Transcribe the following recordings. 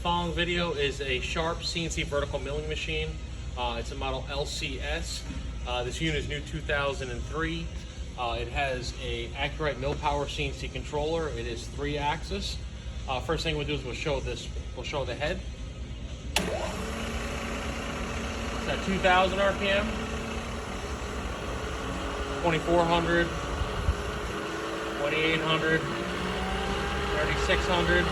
following video is a Sharp CNC vertical milling machine. It's a model LCS. This unit is new 2003. It has a ACU-RITE MILLPWR CNC controller. It is 3-axis. First thing we'll do is we'll show the head. It's at 2,000 RPM, 2,400, 2,800, 3,600.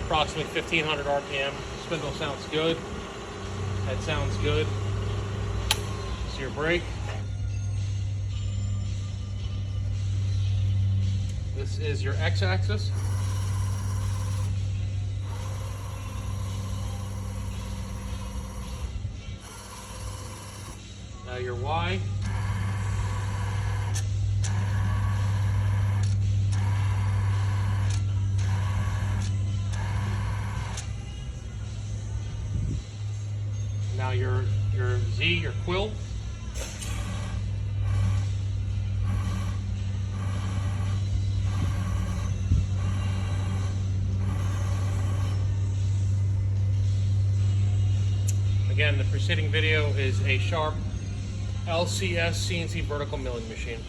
Approximately 1,500 RPM. Spindle sounds good. Head sounds good. This is your brake. This is your X-axis. Now your Y. Now your Z, your quill. Again, the preceding video is a Sharp LCS CNC vertical milling machine.